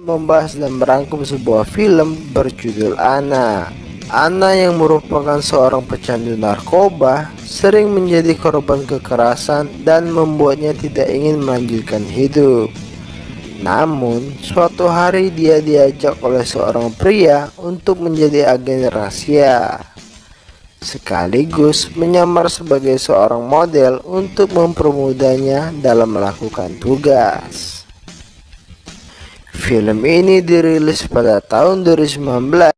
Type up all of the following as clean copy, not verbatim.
membahas dan merangkum sebuah film berjudul Anna. Anna yang merupakan seorang pecandu narkoba sering menjadi korban kekerasan dan membuatnya tidak ingin melanjutkan hidup. Namun, suatu hari dia diajak oleh seorang pria untuk menjadi agen rahasia, sekaligus menyamar sebagai seorang model untuk mempermudahnya dalam melakukan tugas. Film ini dirilis pada tahun 2019,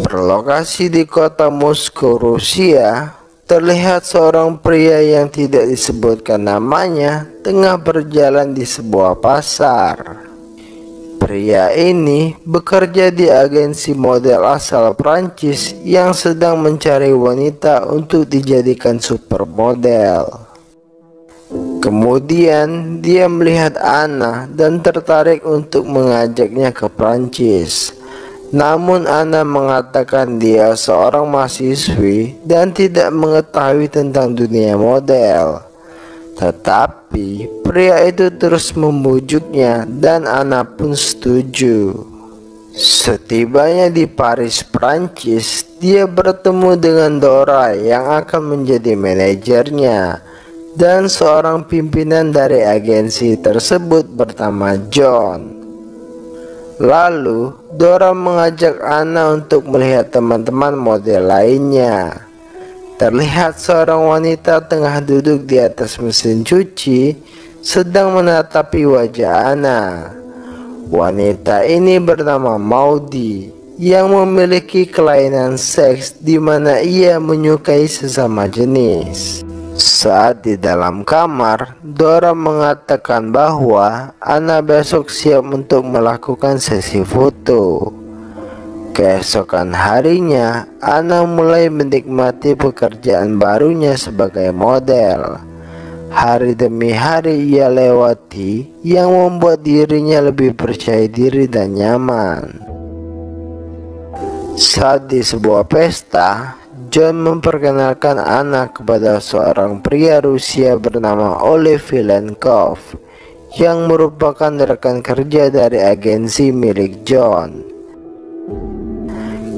berlokasi di kota Moskow, Rusia. Terlihat seorang pria yang tidak disebutkan namanya tengah berjalan di sebuah pasar. Pria ini bekerja di agensi model asal Prancis yang sedang mencari wanita untuk dijadikan supermodel. Kemudian dia melihat Anna dan tertarik untuk mengajaknya ke Prancis. Namun Anna mengatakan dia seorang mahasiswi dan tidak mengetahui tentang dunia model. Tetapi pria itu terus membujuknya dan Anna pun setuju. Setibanya di Paris, Prancis, dia bertemu dengan Dora yang akan menjadi manajernya dan seorang pimpinan dari agensi tersebut bernama John. Lalu Dora mengajak Anna untuk melihat teman-teman model lainnya. Terlihat seorang wanita tengah duduk di atas mesin cuci sedang menatapi wajah Anna. Wanita ini bernama Maudie yang memiliki kelainan seks di mana ia menyukai sesama jenis. Saat di dalam kamar, Dora mengatakan bahwa Anna besok siap untuk melakukan sesi foto. Keesokan harinya, Anna mulai menikmati pekerjaan barunya sebagai model. Hari demi hari ia lewati, yang membuat dirinya lebih percaya diri dan nyaman. Saat di sebuah pesta, John memperkenalkan Anna kepada seorang pria Rusia bernama Oleg Vilenkov yang merupakan rekan kerja dari agensi milik John.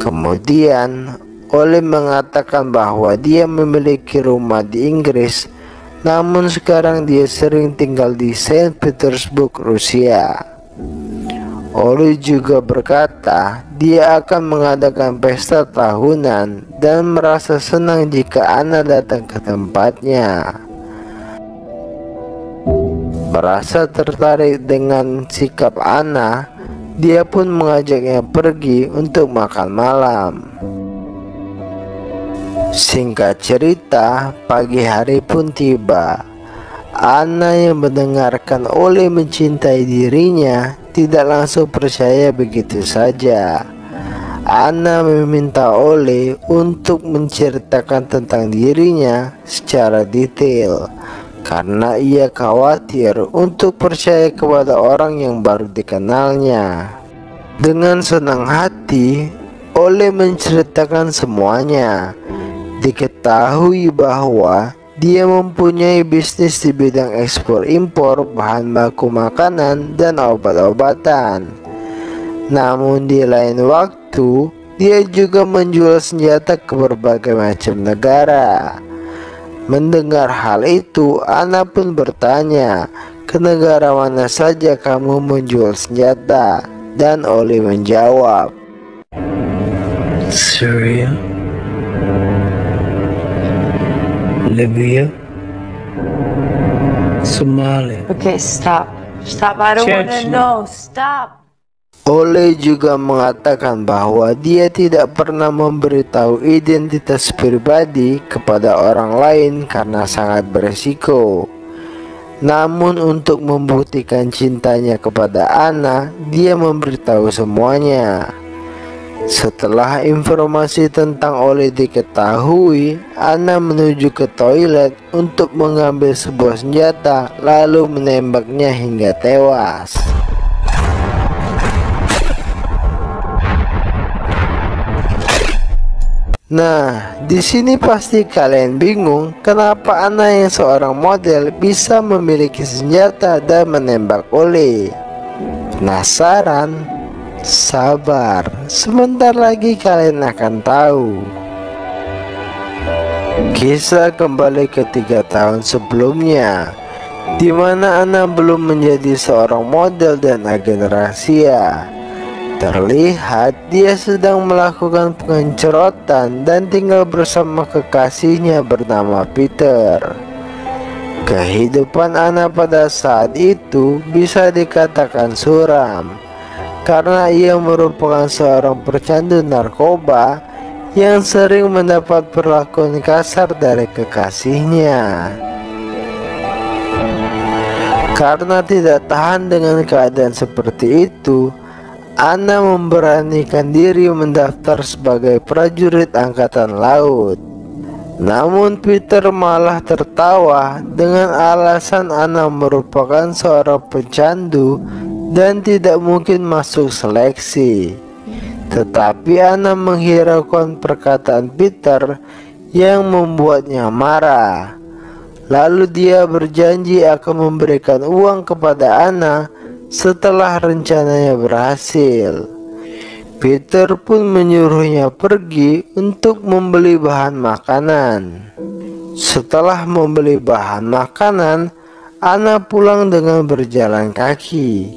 Kemudian Oleg mengatakan bahwa dia memiliki rumah di Inggris, namun sekarang dia sering tinggal di Saint Petersburg, Rusia. Oleg juga berkata dia akan mengadakan pesta tahunan dan merasa senang jika Anna datang ke tempatnya. Merasa tertarik dengan sikap Anna, dia pun mengajaknya pergi untuk makan malam. Singkat cerita, pagi hari pun tiba. Anna yang mendengarkan Oleg mencintai dirinya tidak langsung percaya begitu saja. Anna meminta Oleg untuk menceritakan tentang dirinya secara detail karena ia khawatir untuk percaya kepada orang yang baru dikenalnya. Dengan senang hati, Oleg menceritakan semuanya. Diketahui bahwa dia mempunyai bisnis di bidang ekspor impor bahan baku makanan dan obat-obatan. Namun di lain waktu, dia juga menjual senjata ke berbagai macam negara. Mendengar hal itu, Anna pun bertanya, ke negara mana saja kamu menjual senjata? Dan Oleg menjawab, Syria, Libya, Somalia. Okay, stop. Stop. I don't want to know. Stop. Oleg juga mengatakan bahwa dia tidak pernah memberitahu identitas pribadi kepada orang lain karena sangat beresiko. Namun untuk membuktikan cintanya kepada Anna, dia memberitahu semuanya. Setelah informasi tentang Oleg diketahui, Anna menuju ke toilet untuk mengambil sebuah senjata lalu menembaknya hingga tewas. Nah, di sini pasti kalian bingung kenapa Anna yang seorang model bisa memiliki senjata dan menembak Oleg. Penasaran? Sabar, sebentar lagi kalian akan tahu. Kisah kembali ke 3 tahun sebelumnya, di mana Anna belum menjadi seorang model dan agen rahasia. Terlihat dia sedang melakukan pengeroyokan dan tinggal bersama kekasihnya bernama Peter. Kehidupan Anna pada saat itu bisa dikatakan suram, karena ia merupakan seorang pecandu narkoba yang sering mendapat perlakuan kasar dari kekasihnya. Karena tidak tahan dengan keadaan seperti itu, Anna memberanikan diri mendaftar sebagai prajurit angkatan laut. Namun Peter malah tertawa dengan alasan Anna merupakan seorang pecandu dan tidak mungkin masuk seleksi. Tetapi Anna menghiraukan perkataan Peter yang membuatnya marah. Lalu dia berjanji akan memberikan uang kepada Anna setelah rencananya berhasil. Peter pun menyuruhnya pergi untuk membeli bahan makanan. Setelah membeli bahan makanan, Anna pulang dengan berjalan kaki.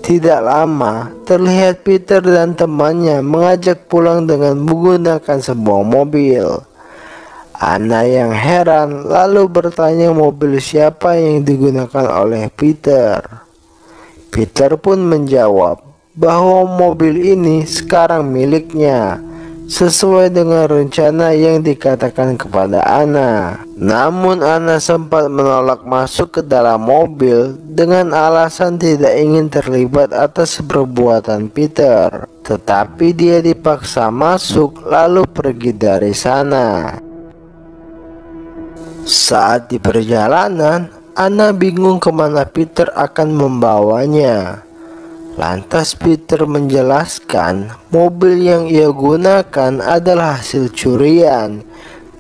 Tidak lama, terlihat Peter dan temannya mengajak pulang dengan menggunakan sebuah mobil. Anna yang heran lalu bertanya mobil siapa yang digunakan oleh Peter. Peter pun menjawab bahwa mobil ini sekarang miliknya, sesuai dengan rencana yang dikatakan kepada Anna. Namun Anna sempat menolak masuk ke dalam mobil dengan alasan tidak ingin terlibat atas perbuatan Peter. Tetapi dia dipaksa masuk lalu pergi dari sana. Saat di perjalanan, Anna bingung kemana Peter akan membawanya. Lantas Peter menjelaskan mobil yang ia gunakan adalah hasil curian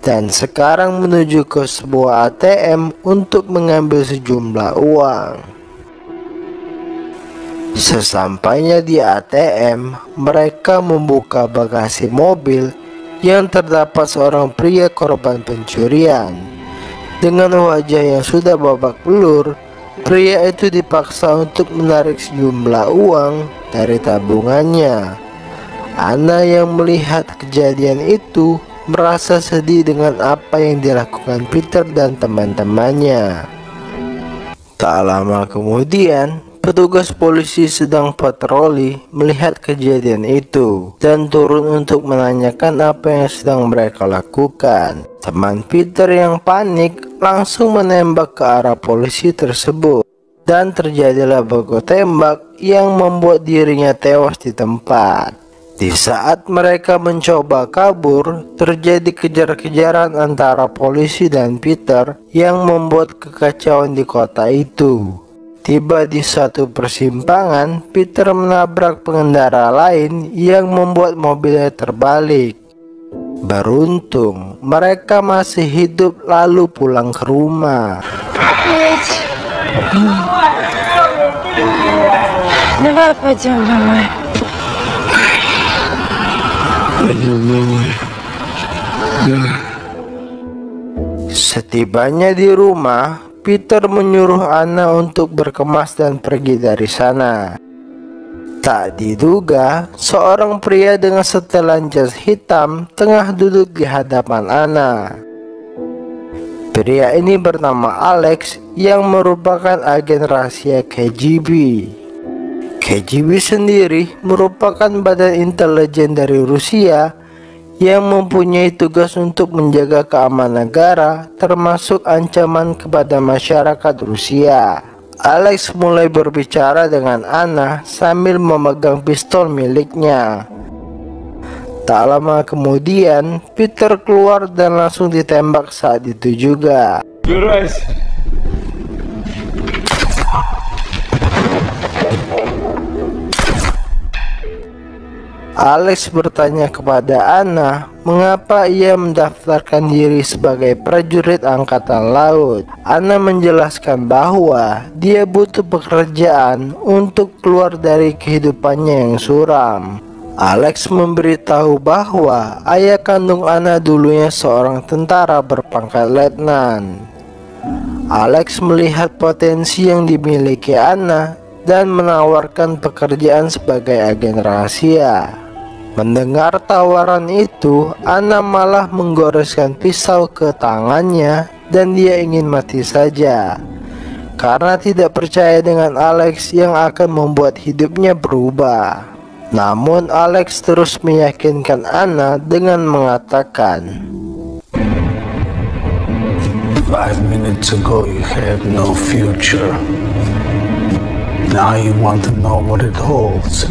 dan sekarang menuju ke sebuah ATM untuk mengambil sejumlah uang. Sesampainya di ATM, mereka membuka bagasi mobil yang terdapat seorang pria korban pencurian. Dengan wajah yang sudah babak belur, pria itu dipaksa untuk menarik sejumlah uang dari tabungannya. Anna yang melihat kejadian itu merasa sedih dengan apa yang dilakukan Peter dan teman-temannya. Tak lama kemudian, petugas polisi sedang patroli melihat kejadian itu dan turun untuk menanyakan apa yang sedang mereka lakukan. Teman Peter yang panik langsung menembak ke arah polisi tersebut dan terjadilah baku tembak yang membuat dirinya tewas di tempat. Di saat mereka mencoba kabur, terjadi kejar-kejaran antara polisi dan Peter yang membuat kekacauan di kota itu. Tiba di suatu persimpangan, Peter menabrak pengendara lain yang membuat mobilnya terbalik. Beruntung mereka masih hidup lalu pulang ke rumah. Setibanya di rumah, Peter menyuruh Anna untuk berkemas dan pergi dari sana. Tak diduga, seorang pria dengan setelan jas hitam tengah duduk di hadapan Anna. Pria ini bernama Alex yang merupakan agen rahasia KGB. KGB sendiri merupakan badan intelijen dari Rusia yang mempunyai tugas untuk menjaga keamanan negara, termasuk ancaman kepada masyarakat Rusia. Alex mulai berbicara dengan Anna sambil memegang pistol miliknya. Tak lama kemudian, Peter keluar dan langsung ditembak saat itu juga. Alex bertanya kepada Anna mengapa ia mendaftarkan diri sebagai prajurit angkatan laut. Anna menjelaskan bahwa dia butuh pekerjaan untuk keluar dari kehidupannya yang suram. Alex memberitahu bahwa ayah kandung Anna dulunya seorang tentara berpangkat letnan. Alex melihat potensi yang dimiliki Anna dan menawarkan pekerjaan sebagai agen rahasia. Mendengar tawaran itu, Anna malah menggoreskan pisau ke tangannya dan dia ingin mati saja karena tidak percaya dengan Alex yang akan membuat hidupnya berubah. Namun Alex terus meyakinkan Anna dengan mengatakan, 5 minutes ago you had no future. Now you want to know what it holds.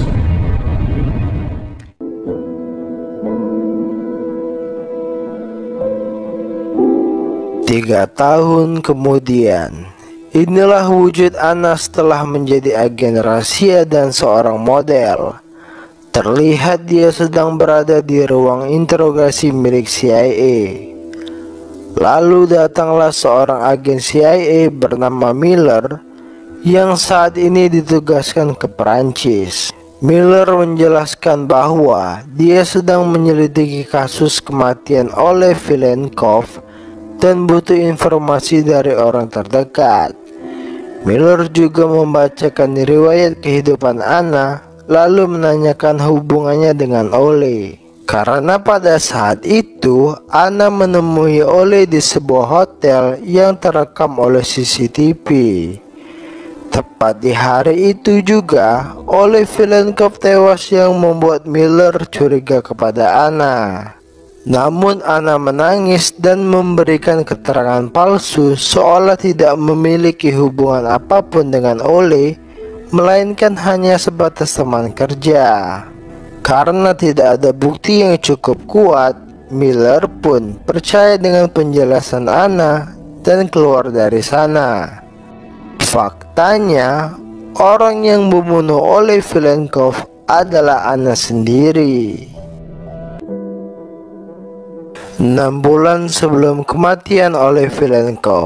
3 tahun kemudian, inilah wujud Anna setelah menjadi agen rahasia dan seorang model. Terlihat dia sedang berada di ruang interogasi milik CIA. Lalu datanglah seorang agen CIA bernama Miller yang saat ini ditugaskan ke Perancis. Miller menjelaskan bahwa dia sedang menyelidiki kasus kematian oleh Vilenkov dan butuh informasi dari orang terdekat. Miller juga membacakan riwayat kehidupan Anna lalu menanyakan hubungannya dengan Ole. Karena pada saat itu Anna menemui Ole di sebuah hotel yang terekam oleh CCTV. Tepat di hari itu juga Ole Vilenkov tewas yang membuat Miller curiga kepada Anna. Namun Anna menangis dan memberikan keterangan palsu seolah tidak memiliki hubungan apapun dengan Ole, melainkan hanya sebatas teman kerja. Karena tidak ada bukti yang cukup kuat, Miller pun percaya dengan penjelasan Anna dan keluar dari sana. Faktanya, orang yang membunuh Ole Vilenkov adalah Anna sendiri. 6 bulan sebelum kematian Ole Vilenkov,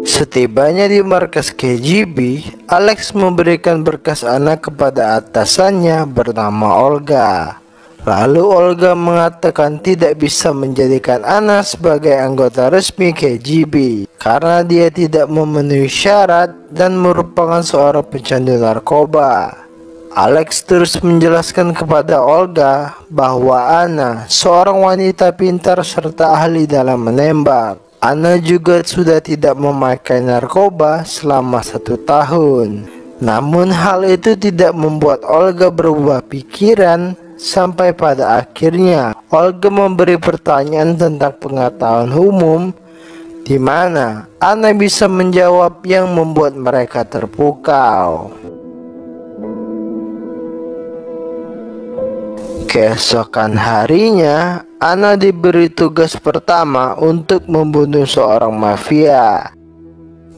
setibanya di markas KGB, Alex memberikan berkas Anna kepada atasannya bernama Olga. Lalu Olga mengatakan tidak bisa menjadikan Anna sebagai anggota resmi KGB karena dia tidak memenuhi syarat dan merupakan seorang pecandu narkoba. Alex terus menjelaskan kepada Olga bahwa Anna seorang wanita pintar serta ahli dalam menembak. Anna juga sudah tidak memakai narkoba selama 1 tahun. Namun hal itu tidak membuat Olga berubah pikiran sampai pada akhirnya Olga memberi pertanyaan tentang pengetahuan umum di mana Anna bisa menjawab yang membuat mereka terpukau. Keesokan harinya, Anna diberi tugas pertama untuk membunuh seorang mafia.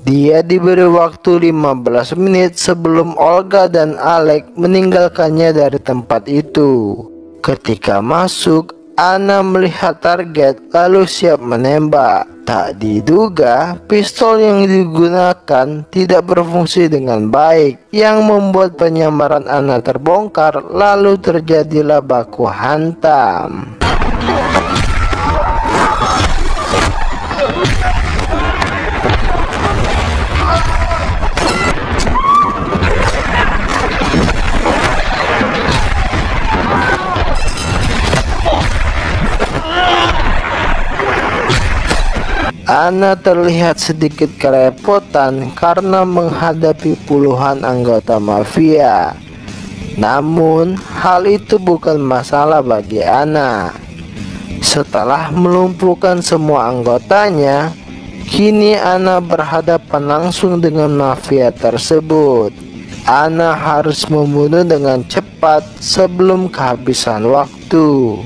Dia diberi waktu 15 menit sebelum Olga dan Alex meninggalkannya dari tempat itu. Ketika masuk, Anna melihat target lalu siap menembak. Tak diduga, pistol yang digunakan tidak berfungsi dengan baik, yang membuat penyamaran Anna terbongkar. Lalu terjadilah baku hantam. Anna terlihat sedikit kerepotan karena menghadapi puluhan anggota mafia. Namun, hal itu bukan masalah bagi Anna. Setelah melumpuhkan semua anggotanya, kini Anna berhadapan langsung dengan mafia tersebut. Anna harus membunuh dengan cepat sebelum kehabisan waktu.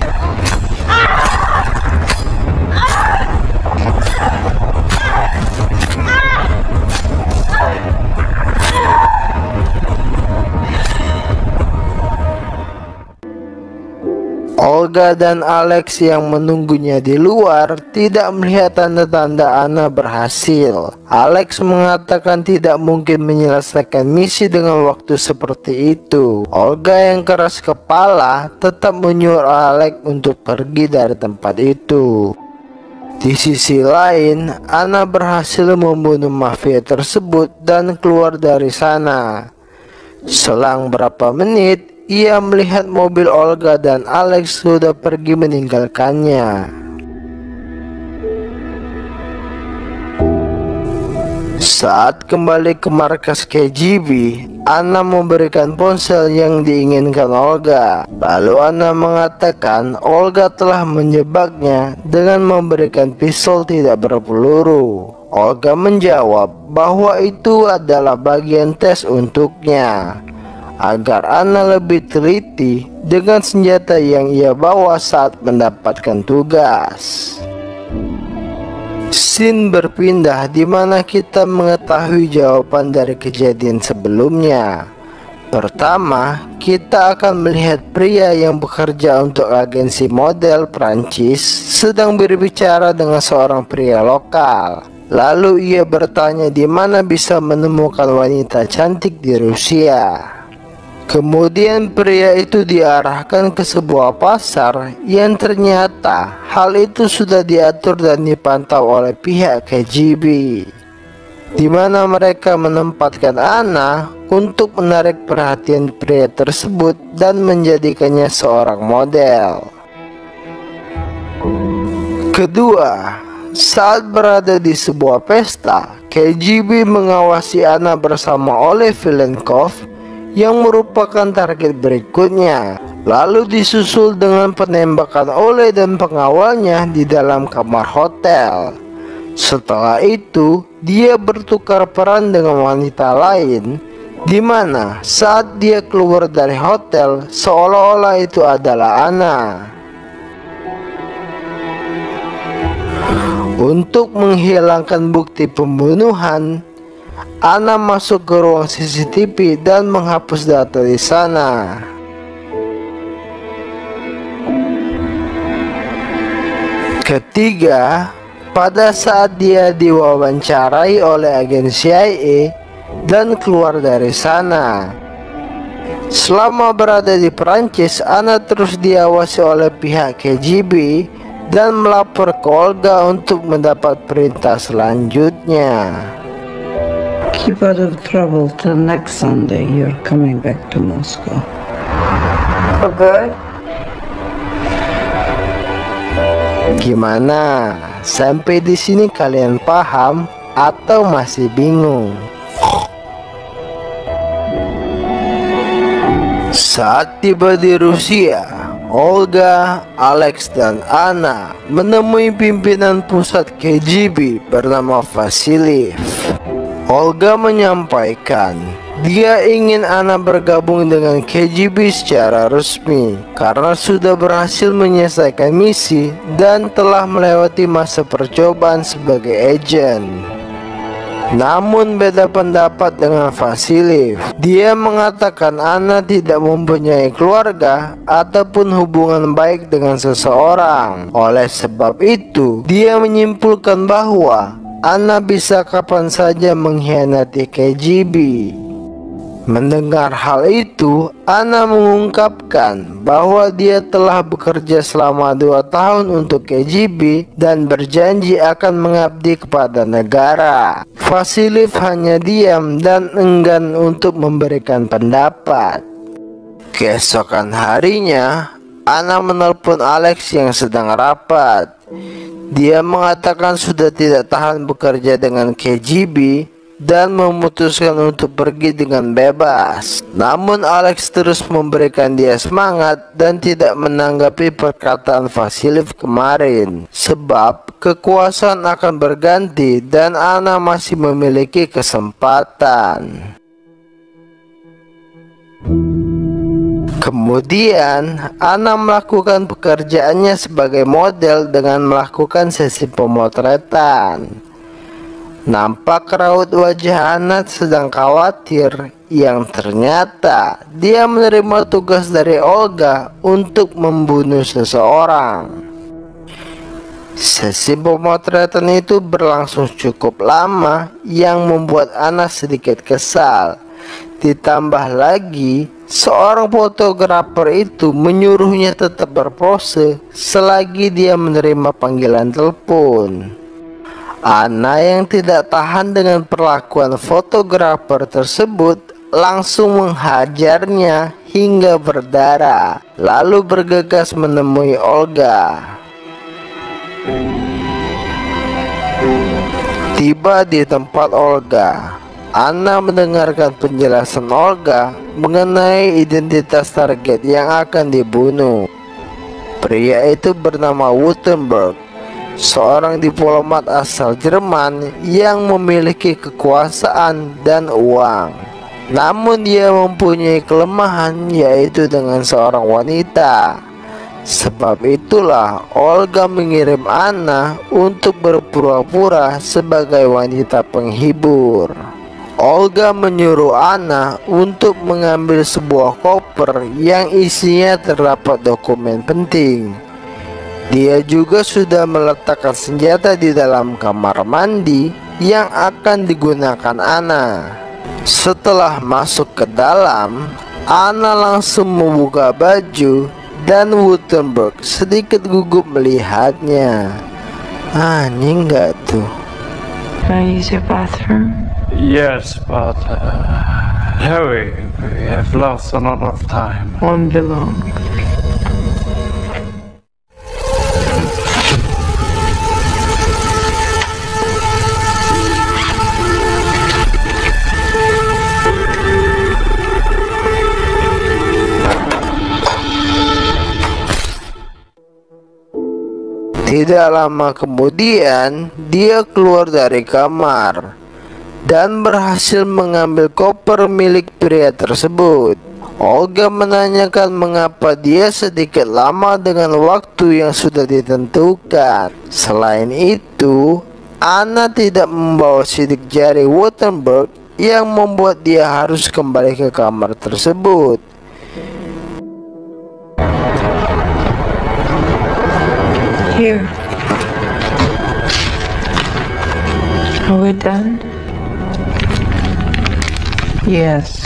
Olga dan Alex yang menunggunya di luar tidak melihat tanda-tanda Anna berhasil. Alex mengatakan tidak mungkin menyelesaikan misi dengan waktu seperti itu. Olga yang keras kepala tetap menyuruh Alex untuk pergi dari tempat itu. Di sisi lain, Anna berhasil membunuh mafia tersebut dan keluar dari sana. Selang berapa menit, ia melihat mobil Olga dan Alex sudah pergi meninggalkannya. Saat kembali ke markas KGB, Anna memberikan ponsel yang diinginkan Olga. Lalu Anna mengatakan Olga telah menjebaknya dengan memberikan pistol tidak berpeluru. Olga menjawab bahwa itu adalah bagian tes untuknya, agar Anna lebih teliti dengan senjata yang ia bawa saat mendapatkan tugas. Scene berpindah di mana kita mengetahui jawaban dari kejadian sebelumnya. Pertama, kita akan melihat pria yang bekerja untuk agensi model Prancis sedang berbicara dengan seorang pria lokal. Lalu ia bertanya di mana bisa menemukan wanita cantik di Rusia. Kemudian pria itu diarahkan ke sebuah pasar yang ternyata hal itu sudah diatur dan dipantau oleh pihak KGB, di mana mereka menempatkan Anna untuk menarik perhatian pria tersebut dan menjadikannya seorang model. Kedua, saat berada di sebuah pesta, KGB mengawasi Anna bersama Oleg Vilenkov yang merupakan target berikutnya, lalu disusul dengan penembakan Oleg dan pengawalnya di dalam kamar hotel. Setelah itu, dia bertukar peran dengan wanita lain, di mana saat dia keluar dari hotel, seolah-olah itu adalah Anna. Untuk menghilangkan bukti pembunuhan, Anna masuk ke ruang CCTV dan menghapus data di sana. Ketiga, pada saat dia diwawancarai oleh agen CIA dan keluar dari sana. Selama berada di Prancis, Anna terus diawasi oleh pihak KGB dan melapor ke Olga untuk mendapat perintah selanjutnya. Keep out of trouble till next Sunday. You're coming back to Moscow. For good? Gimana? Sampai di sini kalian paham atau masih bingung? Saat tiba di Rusia, Olga, Alex, dan Anna menemui pimpinan pusat KGB bernama Vasiliev. Olga menyampaikan dia ingin Anna bergabung dengan KGB secara resmi karena sudah berhasil menyelesaikan misi dan telah melewati masa percobaan sebagai agen. Namun beda pendapat dengan Vasiliev. Dia mengatakan Anna tidak mempunyai keluarga ataupun hubungan baik dengan seseorang. Oleh sebab itu, dia menyimpulkan bahwa Anna bisa kapan saja mengkhianati KGB. Mendengar hal itu, Anna mengungkapkan bahwa dia telah bekerja selama 2 tahun untuk KGB dan berjanji akan mengabdi kepada negara. Vasiliev hanya diam dan enggan untuk memberikan pendapat. Keesokan harinya, Anna menelpon Alex yang sedang rapat. Dia mengatakan sudah tidak tahan bekerja dengan KGB dan memutuskan untuk pergi dengan bebas. Namun Alex terus memberikan dia semangat dan tidak menanggapi perkataan Vasiliev kemarin, sebab kekuasaan akan berganti dan Anna masih memiliki kesempatan. Kemudian Anna melakukan pekerjaannya sebagai model dengan melakukan sesi pemotretan. Nampak raut wajah Anna sedang khawatir, yang ternyata dia menerima tugas dari Olga untuk membunuh seseorang. Sesi pemotretan itu berlangsung cukup lama yang membuat Anna sedikit kesal. Ditambah lagi, seorang fotografer itu menyuruhnya tetap berpose selagi dia menerima panggilan telepon. Anna yang tidak tahan dengan perlakuan fotografer tersebut langsung menghajarnya hingga berdarah, lalu bergegas menemui Olga. Tiba di tempat Olga, Anna mendengarkan penjelasan Olga mengenai identitas target yang akan dibunuh. Pria itu bernama Wuttenberg, seorang diplomat asal Jerman yang memiliki kekuasaan dan uang. Namun dia mempunyai kelemahan, yaitu dengan seorang wanita. Sebab itulah Olga mengirim Anna untuk berpura-pura sebagai wanita penghibur. Olga menyuruh Anna untuk mengambil sebuah koper yang isinya terdapat dokumen penting. Dia juga sudah meletakkan senjata di dalam kamar mandi yang akan digunakan Anna. Setelah masuk ke dalam, Anna langsung membuka baju dan Wuttenberg sedikit gugup melihatnya. Anjing nggak tuh? Can I use your bathroom? Yes, but hurry. We have lost a lot of time. Won't be long. Tidak lama kemudian, dia keluar dari kamar dan berhasil mengambil koper milik pria tersebut. Olga menanyakan mengapa dia sedikit lama dengan waktu yang sudah ditentukan. Selain itu, Anna tidak membawa sidik jari Wuttenberg yang membuat dia harus kembali ke kamar tersebut. Here. Are we done? Yes.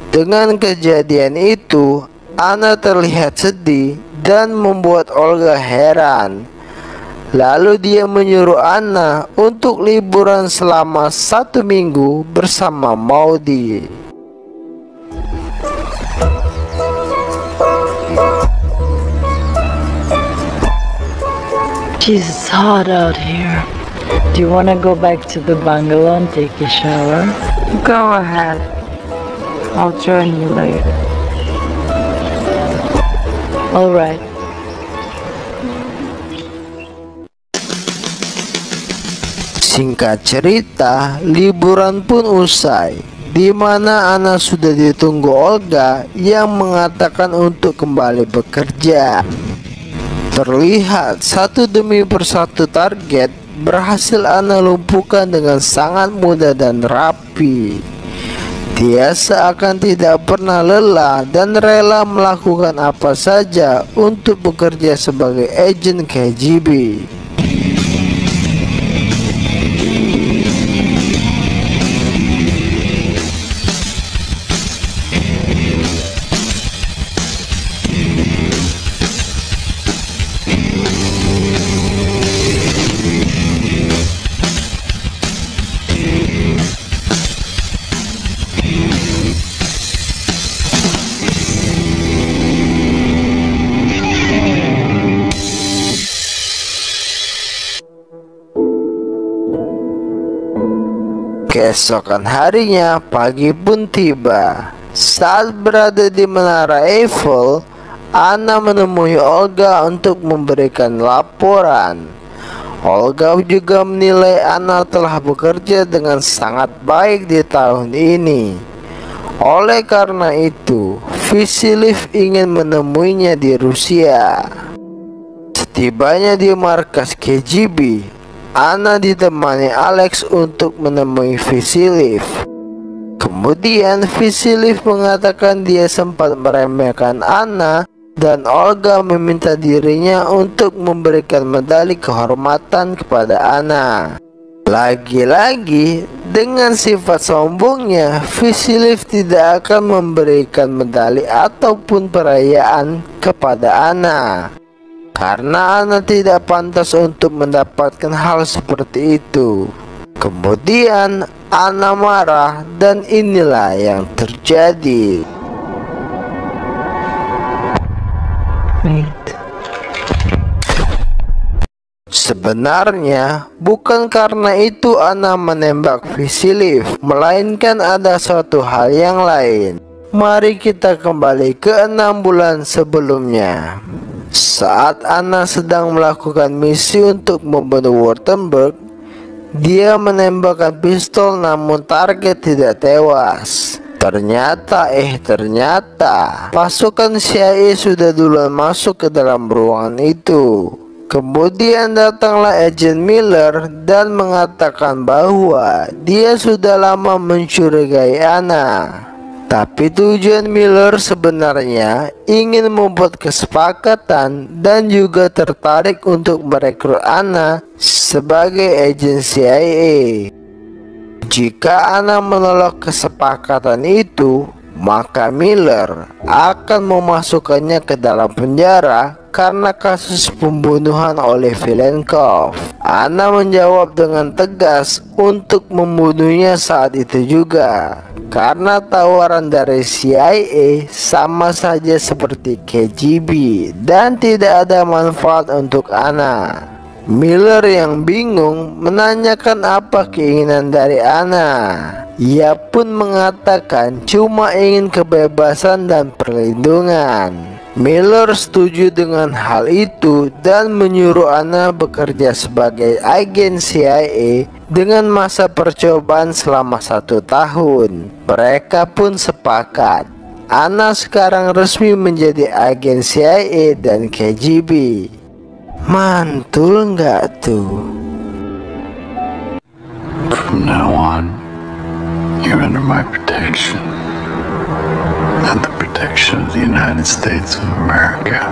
Dengan kejadian itu, Anna terlihat sedih dan membuat Olga heran. Lalu dia menyuruh Anna untuk liburan selama 1 minggu bersama Maudie. Jesus, it's hot out here. Do you want to go back to the bungalow and take a shower? Go ahead. I'll join you later. All right. Singkat cerita, liburan pun usai, di mana Anna sudah ditunggu Olga yang mengatakan untuk kembali bekerja. Terlihat satu demi persatu target berhasil Anna lumpuhkan dengan sangat mudah dan rapi. Dia seakan tidak pernah lelah dan rela melakukan apa saja untuk bekerja sebagai agen KGB. Keesokan harinya, pagi pun tiba. Saat berada di Menara Eiffel, Anna menemui Olga untuk memberikan laporan. Olga juga menilai Anna telah bekerja dengan sangat baik di tahun ini. Oleh karena itu, Vasiliev ingin menemuinya di Rusia. Setibanya di markas KGB, Anna ditemani Alex untuk menemui Vasiliev. Kemudian Vasiliev mengatakan dia sempat meremehkan Anna dan Olga meminta dirinya untuk memberikan medali kehormatan kepada Anna. Lagi-lagi dengan sifat sombongnya, Vasiliev tidak akan memberikan medali ataupun perayaan kepada Anna karena Anna tidak pantas untuk mendapatkan hal seperti itu. Kemudian Anna marah dan inilah yang terjadi. Wait. Sebenarnya bukan karena itu Anna menembak Vasiliev, melainkan ada suatu hal yang lain. Mari kita kembali ke 6 bulan sebelumnya. Saat Anna sedang melakukan misi untuk membunuh Wartenberg, dia menembakkan pistol namun target tidak tewas. Ternyata pasukan CIA sudah duluan masuk ke dalam ruangan itu. Kemudian datanglah Agent Miller dan mengatakan bahwa dia sudah lama mencurigai Anna. Tapi tujuan Miller sebenarnya ingin membuat kesepakatan dan juga tertarik untuk merekrut Anna sebagai agen CIA. Jika Anna menolak kesepakatan itu, maka Miller akan memasukkannya ke dalam penjara karena kasus pembunuhan oleh Vilenkov. Anna menjawab dengan tegas untuk membunuhnya saat itu juga, karena tawaran dari CIA sama saja seperti KGB dan tidak ada manfaat untuk Anna. Miller yang bingung menanyakan apa keinginan dari Anna. Ia pun mengatakan cuma ingin kebebasan dan perlindungan. Miller setuju dengan hal itu dan menyuruh Anna bekerja sebagai agen CIA dengan masa percobaan selama 1 tahun. Mereka pun sepakat. Anna sekarang resmi menjadi agen CIA dan KGB. Mantul nggak tuh? From now on, you're under my protection and the protection of the United States of America.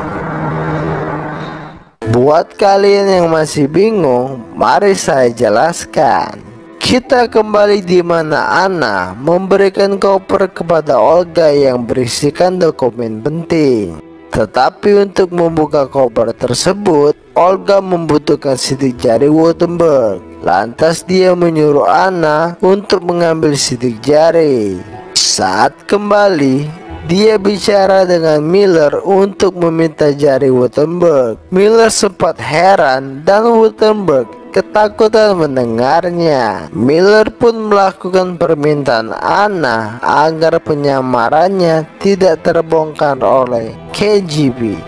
Buat kalian yang masih bingung, mari saya jelaskan. Kita kembali di mana Anna memberikan koper kepada Olga yang berisikan dokumen penting. Tetapi untuk membuka koper tersebut, Olga membutuhkan sidik jari Wartenberg. Lantas dia menyuruh Anna untuk mengambil sidik jari. Saat kembali, dia bicara dengan Miller untuk meminta jari Wartenberg. Miller sempat heran dan Wartenberg ketakutan mendengarnya. Miller pun melakukan permintaan Anna agar penyamarannya tidak terbongkar oleh KGB.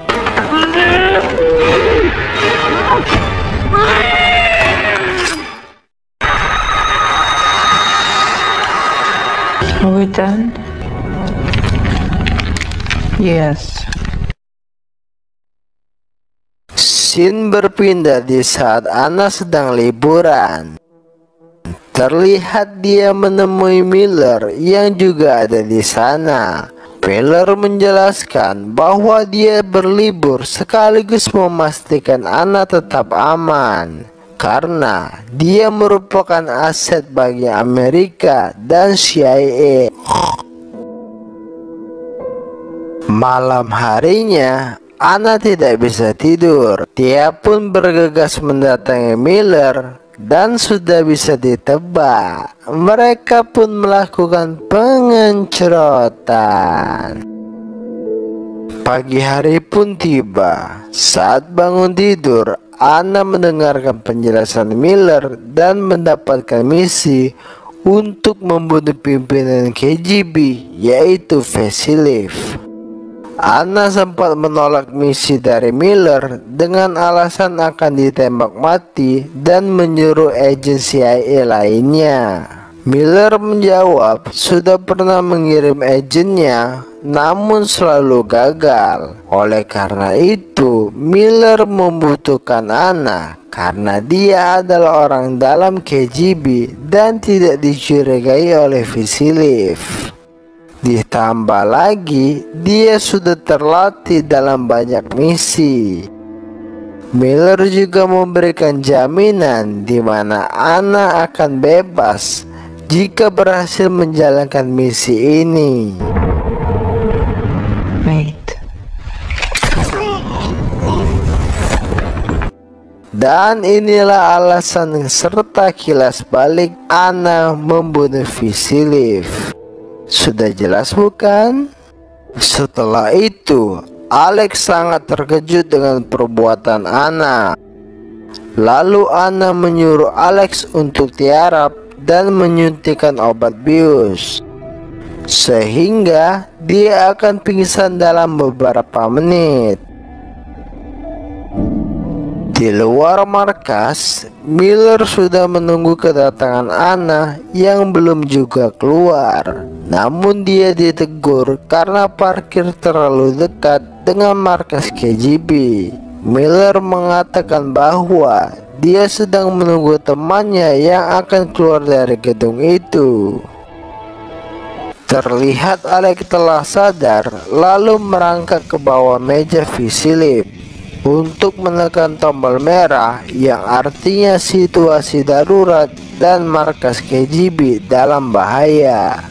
Are we done? Yes. Scene berpindah di saat Anna sedang liburan. Terlihat dia menemui Miller yang juga ada di sana. Miller menjelaskan bahwa dia berlibur sekaligus memastikan Anna tetap aman karena dia merupakan aset bagi Amerika dan CIA. Malam harinya, Anna tidak bisa tidur. Dia pun bergegas mendatangi Miller dan sudah bisa ditebak, mereka pun melakukan pengencrotan. Pagi hari pun tiba. Saat bangun tidur, Anna mendengarkan penjelasan Miller dan mendapatkan misi untuk membunuh pimpinan KGB, yaitu Vasiliev. Anna sempat menolak misi dari Miller dengan alasan akan ditembak mati dan menyuruh agen CIA lainnya. Miller menjawab sudah pernah mengirim agennya, namun selalu gagal. Oleh karena itu, Miller membutuhkan Anna karena dia adalah orang dalam KGB dan tidak dicurigai oleh Vasiliev. Ditambah lagi, dia sudah terlatih dalam banyak misi. Miller juga memberikan jaminan di mana Anna akan bebas jika berhasil menjalankan misi ini. Wait. Dan inilah alasan serta kilas balik Anna membunuh Vasiliev. Sudah jelas bukan? Setelah itu, Alex sangat terkejut dengan perbuatan Anna. Lalu Anna menyuruh Alex untuk tiarap dan menyuntikkan obat bius, sehingga dia akan pingsan dalam beberapa menit. Di luar markas, Miller sudah menunggu kedatangan Anna yang belum juga keluar. Namun dia ditegur karena parkir terlalu dekat dengan markas KGB. Miller mengatakan bahwa dia sedang menunggu temannya yang akan keluar dari gedung itu. Terlihat Alex telah sadar lalu merangkak ke bawah meja Vasiliev untuk menekan tombol merah yang artinya situasi darurat dan markas KGB dalam bahaya.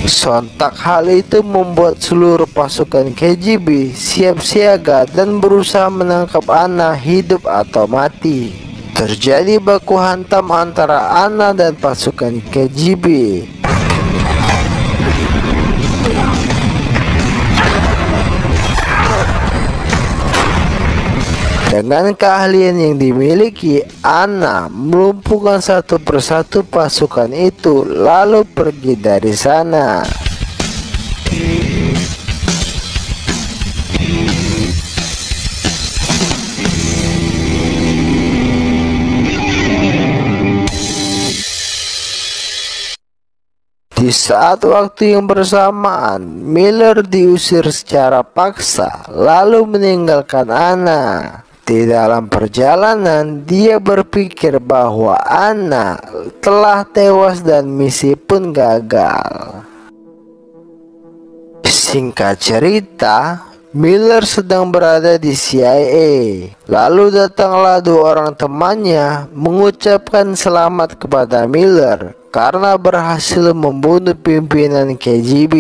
Sontak hal itu membuat seluruh pasukan KGB siap siaga dan berusaha menangkap Anna hidup atau mati. Terjadi baku hantam antara Anna dan pasukan KGB. Dengan keahlian yang dimiliki, Anna melumpuhkan satu persatu pasukan itu lalu pergi dari sana. Di saat waktu yang bersamaan, Miller diusir secara paksa lalu meninggalkan Anna. Di dalam perjalanan, dia berpikir bahwa Anna telah tewas dan misi pun gagal. Singkat cerita, Miller sedang berada di CIA. Lalu datanglah dua orang temannya mengucapkan selamat kepada Miller karena berhasil membunuh pimpinan KGB.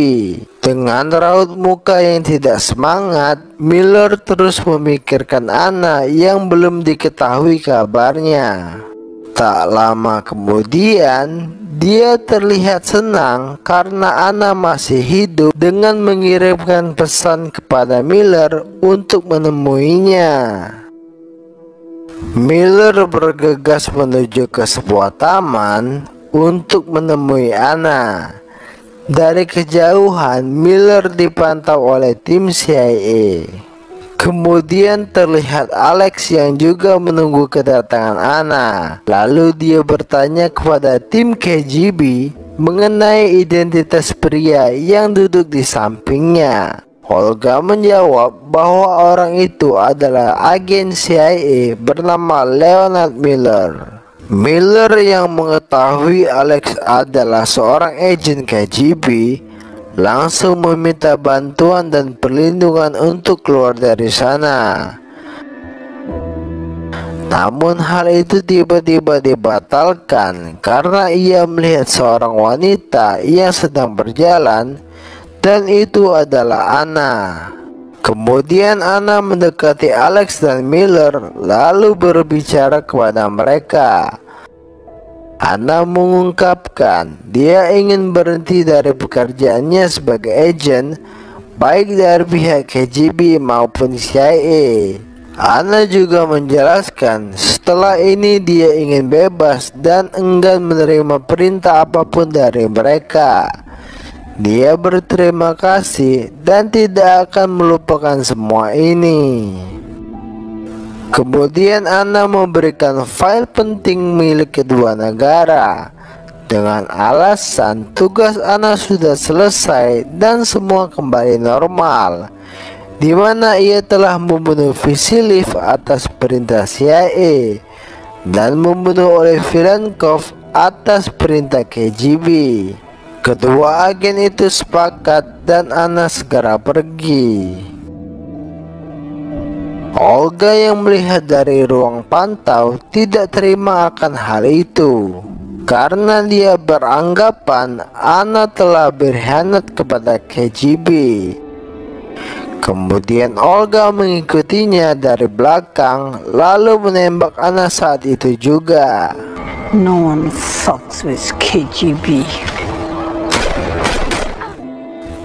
Dengan raut muka yang tidak semangat, Miller terus memikirkan Anna yang belum diketahui kabarnya. Tak lama kemudian, dia terlihat senang karena Anna masih hidup dengan mengirimkan pesan kepada Miller untuk menemuinya. Miller bergegas menuju ke sebuah taman untuk menemui Anna. Dari kejauhan, Miller dipantau oleh tim CIA. Kemudian terlihat Alex yang juga menunggu kedatangan Anna. Lalu dia bertanya kepada tim KGB mengenai identitas pria yang duduk di sampingnya. Olga menjawab bahwa orang itu adalah agen CIA bernama Leonard Miller. Miller yang mengetahui Alex adalah seorang agen KGB langsung meminta bantuan dan perlindungan untuk keluar dari sana. Namun hal itu tiba-tiba dibatalkan karena ia melihat seorang wanita yang sedang berjalan dan itu adalah Anna. Kemudian Anna mendekati Alex dan Miller lalu berbicara kepada mereka. Anna mengungkapkan dia ingin berhenti dari pekerjaannya sebagai agen baik dari pihak KGB maupun CIA. Anna juga menjelaskan setelah ini dia ingin bebas dan enggan menerima perintah apapun dari mereka. Dia berterima kasih dan tidak akan melupakan semua ini. Kemudian Anna memberikan file penting milik kedua negara dengan alasan tugas Anna sudah selesai dan semua kembali normal, di mana ia telah membunuh Vasilev atas perintah CIA dan membunuh oleh Vilenkov atas perintah KGB. Kedua agen itu sepakat dan Anna segera pergi. Olga yang melihat dari ruang pantau tidak terima akan hal itu karena dia beranggapan Anna telah berkhianat kepada KGB. Kemudian Olga mengikutinya dari belakang lalu menembak Anna saat itu juga. No one fucks with KGB.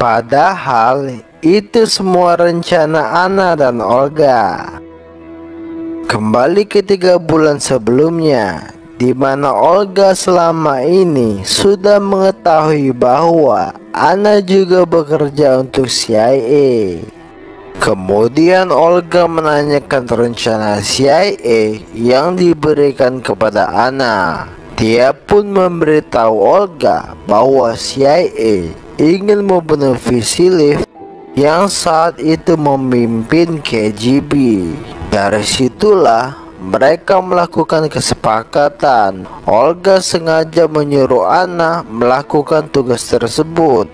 Padahal itu semua rencana Anna dan Olga. Kembali ke 3 bulan sebelumnya, di mana Olga selama ini sudah mengetahui bahwa Anna juga bekerja untuk CIA. Kemudian Olga menanyakan rencana CIA yang diberikan kepada Anna. Dia pun memberitahu Olga bahwa CIA ingin membunuh Vasilev yang saat itu memimpin KGB. Dari situlah mereka melakukan kesepakatan. Olga sengaja menyuruh Anna melakukan tugas tersebut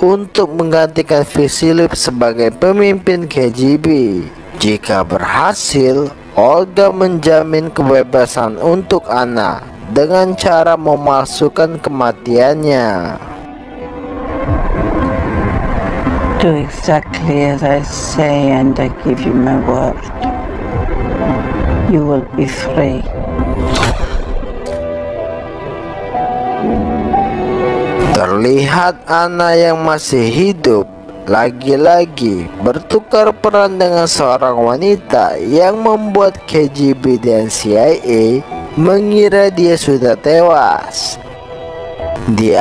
untuk menggantikan Vasilev sebagai pemimpin KGB. Jika berhasil, Olga menjamin kebebasan untuk Anna dengan cara memalsukan kematiannya. Do exactly as I say and I give you my word. You will be free. Terlihat Anna yang masih hidup lagi-lagi bertukar peran dengan seorang wanita yang membuat KGB dan CIA mengira dia sudah tewas. Di